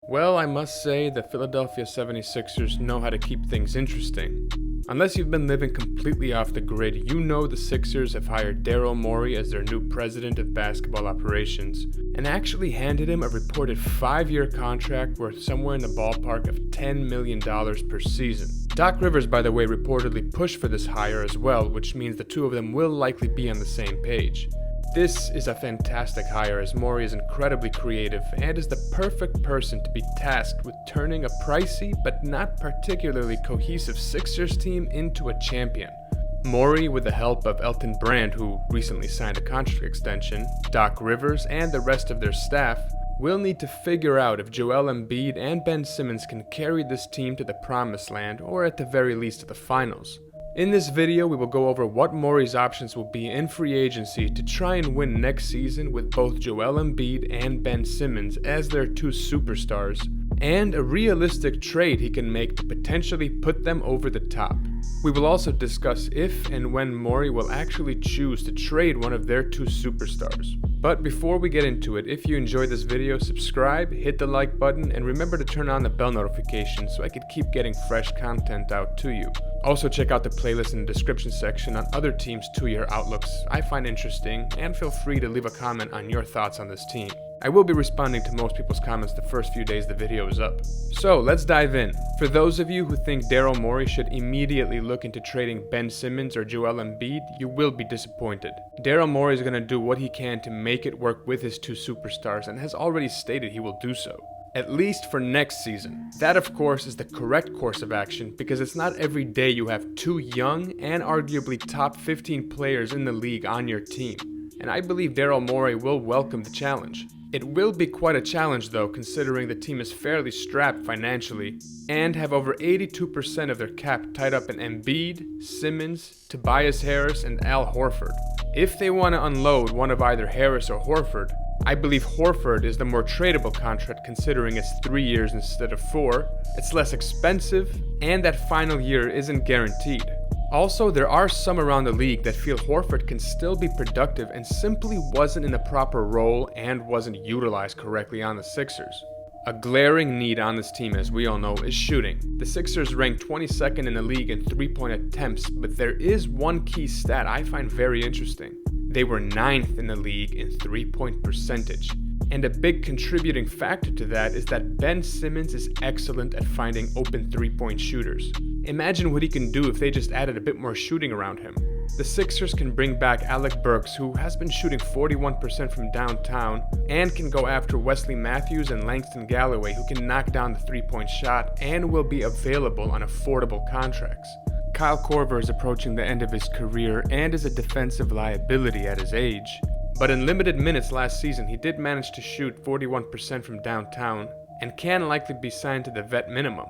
Well, I must say the Philadelphia 76ers know how to keep things interesting. Unless you've been living completely off the grid, you know the Sixers have hired Daryl Morey as their new president of basketball operations, and actually handed him a reported 5-year contract worth somewhere in the ballpark of $10 million per season. Doc Rivers, by the way, reportedly pushed for this hire as well, which means the two of them will likely be on the same page. This is a fantastic hire, as Mori is incredibly creative and is the perfect person to be tasked with turning a pricey but not particularly cohesive Sixers team into a champion. Mori, with the help of Elton Brand, who recently signed a contract extension, Doc Rivers, and the rest of their staff, will need to figure out if Joel Embiid and Ben Simmons can carry this team to the promised land, or at the very least to the finals. In this video, we will go over what Mori's options will be in free agency to try and win next season with both Joel Embiid and Ben Simmons as their two superstars, and a realistic trade he can make to potentially put them over the top. We will also discuss if and when Mori will actually choose to trade one of their two superstars. But before we get into it, if you enjoyed this video, subscribe, hit the like button, and remember to turn on the bell notification so I could keep getting fresh content out to you. Also check out the playlist in the description section on other teams' 2-year outlooks I find interesting, and feel free to leave a comment on your thoughts on this team. I will be responding to most people's comments the first few days the video is up. So let's dive in. For those of you who think Daryl Morey should immediately look into trading Ben Simmons or Joel Embiid, you will be disappointed. Daryl Morey is going to do what he can to make it work with his two superstars and has already stated he will do so. At least for next season. That, of course, is the correct course of action because it's not every day you have two young and arguably top 15 players in the league on your team. And I believe Daryl Morey will welcome the challenge. It will be quite a challenge though, considering the team is fairly strapped financially and have over 82% of their cap tied up in Embiid, Simmons, Tobias Harris, and Al Horford. If they want to unload one of either Harris or Horford, I believe Horford is the more tradable contract considering it's 3 years instead of 4, it's less expensive, and that final year isn't guaranteed. Also, there are some around the league that feel Horford can still be productive and simply wasn't in the proper role and wasn't utilized correctly on the Sixers. A glaring need on this team, as we all know, is shooting. The Sixers rank 22nd in the league in 3-point attempts, but there is one key stat I find very interesting. They were 9th in the league in 3-point percentage. And a big contributing factor to that is that Ben Simmons is excellent at finding open 3-point shooters. Imagine what he can do if they just added a bit more shooting around him. The Sixers can bring back Alec Burks, who has been shooting 41% from downtown, and can go after Wesley Matthews and Langston Galloway, who can knock down the 3-point shot and will be available on affordable contracts. Kyle Korver is approaching the end of his career and is a defensive liability at his age. But in limited minutes last season, he did manage to shoot 41% from downtown and can likely be signed to the vet minimum.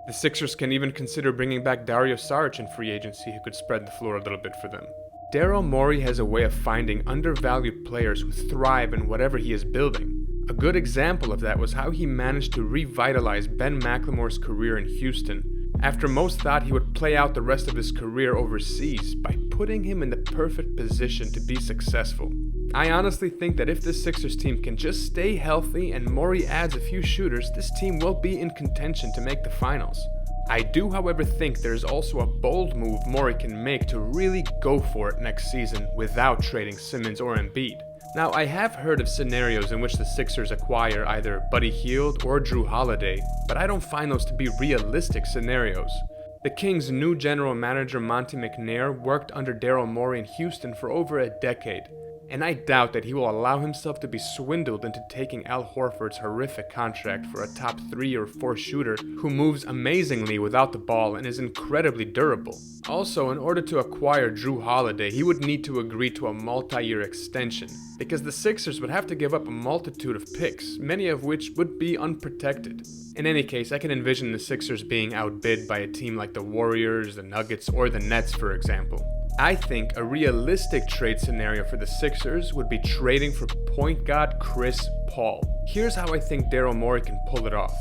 The Sixers can even consider bringing back Dario Saric in free agency, who could spread the floor a little bit for them. Daryl Morey has a way of finding undervalued players who thrive in whatever he is building. A good example of that was how he managed to revitalize Ben McLemore's career in Houston, after most thought he would play out the rest of his career overseas, by putting him in the perfect position to be successful. I honestly think that if this Sixers team can just stay healthy and Morey adds a few shooters, this team will be in contention to make the finals. I do, however, think there's also a bold move Morey can make to really go for it next season without trading Simmons or Embiid. Now, I have heard of scenarios in which the Sixers acquire either Buddy Hield or Drew Holiday, but I don't find those to be realistic scenarios. The Kings' new general manager Monte McNair worked under Daryl Morey in Houston for over a decade, and I doubt that he will allow himself to be swindled into taking Al Horford's horrific contract for a top 3 or 4 shooter who moves amazingly without the ball and is incredibly durable. Also, in order to acquire Drew Holiday, he would need to agree to a multi-year extension, because the Sixers would have to give up a multitude of picks, many of which would be unprotected. In any case, I can envision the Sixers being outbid by a team like the Warriors, the Nuggets, or the Nets, for example. I think a realistic trade scenario for the Sixers would be trading for point guard Chris Paul. Here's how I think Daryl Morey can pull it off.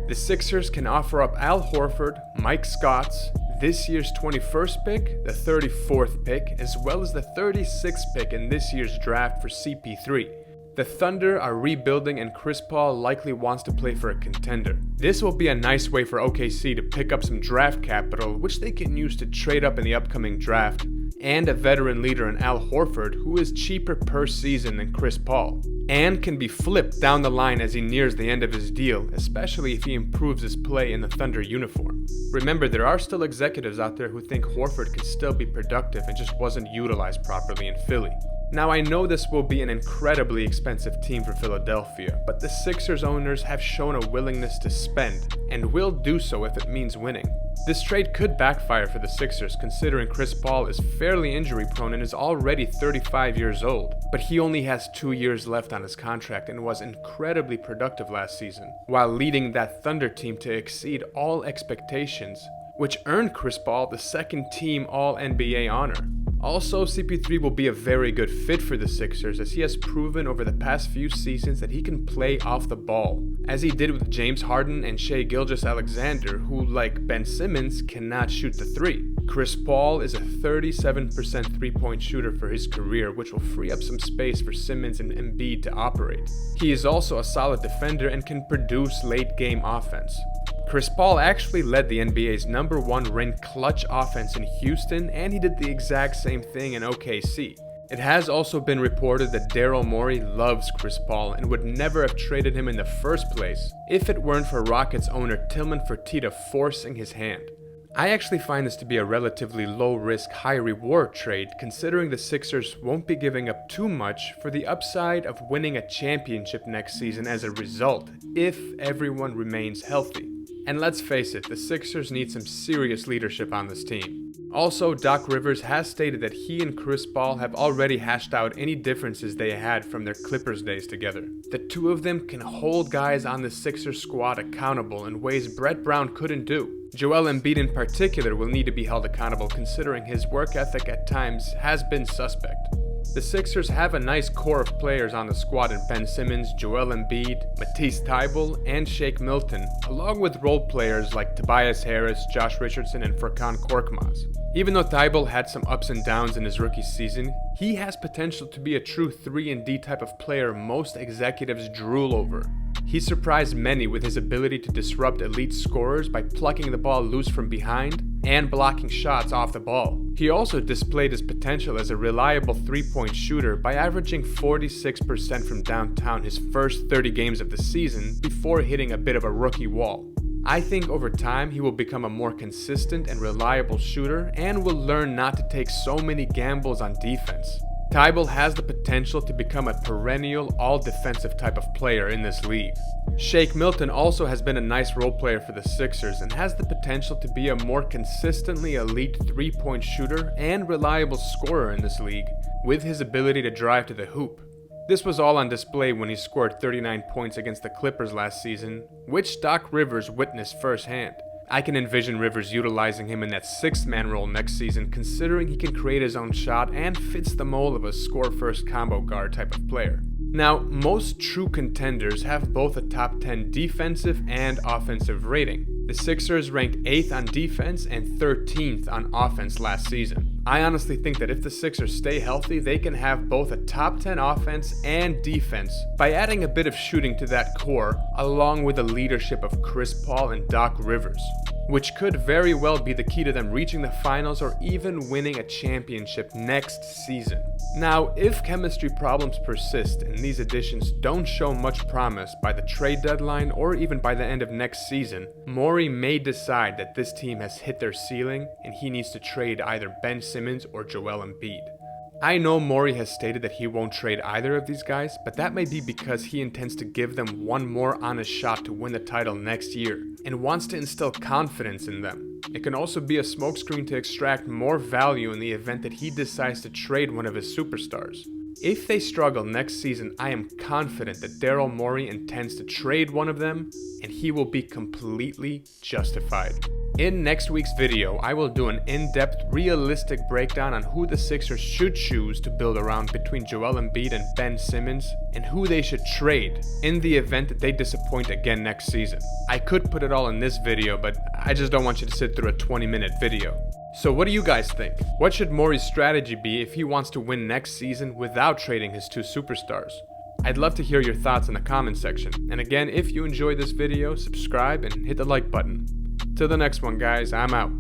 The Sixers can offer up Al Horford, Mike Scotts, this year's 21st pick, the 34th pick, as well as the 36th pick in this year's draft for CP3. The Thunder are rebuilding and Chris Paul likely wants to play for a contender. This will be a nice way for OKC to pick up some draft capital, which they can use to trade up in the upcoming draft, and a veteran leader in Al Horford who is cheaper per season than Chris Paul, and can be flipped down the line as he nears the end of his deal, especially if he improves his play in the Thunder uniform. Remember, there are still executives out there who think Horford can still be productive and just wasn't utilized properly in Philly. Now, I know this will be an incredibly expensive team for Philadelphia, but the Sixers owners have shown a willingness to spend, and will do so if it means winning. This trade could backfire for the Sixers, considering Chris Paul is fairly injury prone and is already 35 years old, but he only has 2 years left on his contract and was incredibly productive last season, while leading that Thunder team to exceed all expectations, which earned Chris Paul the second-team All-NBA honor. Also, CP3 will be a very good fit for the Sixers, as he has proven over the past few seasons that he can play off the ball, as he did with James Harden and Shai Gilgeous-Alexander, who, like Ben Simmons, cannot shoot the three. Chris Paul is a 37% three-point shooter for his career, which will free up some space for Simmons and Embiid to operate. He is also a solid defender and can produce late-game offense. Chris Paul actually led the NBA's #1 ranked clutch offense in Houston, and he did the exact same thing in OKC. It has also been reported that Daryl Morey loves Chris Paul and would never have traded him in the first place if it weren't for Rockets owner Tillman Fertitta forcing his hand. I actually find this to be a relatively low-risk, high-reward trade, considering the Sixers won't be giving up too much for the upside of winning a championship next season as a result, if everyone remains healthy. And let's face it, the Sixers need some serious leadership on this team. Also, Doc Rivers has stated that he and Chris Paul have already hashed out any differences they had from their Clippers days together. The two of them can hold guys on the Sixers squad accountable in ways Brett Brown couldn't do. Joel Embiid in particular will need to be held accountable, considering his work ethic at times has been suspect. The Sixers have a nice core of players on the squad in Ben Simmons, Joel Embiid, Matisse Thybulle, and Shake Milton, along with role players like Tobias Harris, Josh Richardson, and Furkan Korkmaz. Even though Thybulle had some ups and downs in his rookie season, he has potential to be a true 3-and-D type of player most executives drool over. He surprised many with his ability to disrupt elite scorers by plucking the ball loose from behind and blocking shots off the ball. He also displayed his potential as a reliable three-point shooter by averaging 46% from downtown his first 30 games of the season before hitting a bit of a rookie wall. I think over time he will become a more consistent and reliable shooter and will learn not to take so many gambles on defense. Thybulle has the potential to become a perennial all-defensive type of player in this league. Shake Milton also has been a nice role player for the Sixers and has the potential to be a more consistently elite three-point shooter and reliable scorer in this league, with his ability to drive to the hoop. This was all on display when he scored 39 points against the Clippers last season, which Doc Rivers witnessed firsthand. I can envision Rivers utilizing him in that sixth-man role next season, considering he can create his own shot and fits the mold of a score-first combo guard type of player. Now, most true contenders have both a top 10 defensive and offensive rating. The Sixers ranked 8th on defense and 13th on offense last season. I honestly think that if the Sixers stay healthy, they can have both a top 10 offense and defense by adding a bit of shooting to that core, along with the leadership of Chris Paul and Doc Rivers, which could very well be the key to them reaching the finals or even winning a championship next season. Now, if chemistry problems persist and these additions don't show much promise by the trade deadline or even by the end of next season, Mori may decide that this team has hit their ceiling and he needs to trade either Ben Simmons or Joel Embiid. I know Mori has stated that he won't trade either of these guys, but that may be because he intends to give them one more honest shot to win the title next year, and wants to instill confidence in them. It can also be a smokescreen to extract more value in the event that he decides to trade one of his superstars. If they struggle next season, I am confident that Daryl Morey intends to trade one of them, and he will be completely justified. In next week's video, I will do an in-depth, realistic breakdown on who the Sixers should choose to build around between Joel Embiid and Ben Simmons, and who they should trade in the event that they disappoint again next season. I could put it all in this video, but I just don't want you to sit through a 20-minute video. So what do you guys think? What should Mori's strategy be if he wants to win next season without trading his two superstars? I'd love to hear your thoughts in the comment section. And again, if you enjoyed this video, subscribe and hit the like button. Till the next one, guys, I'm out.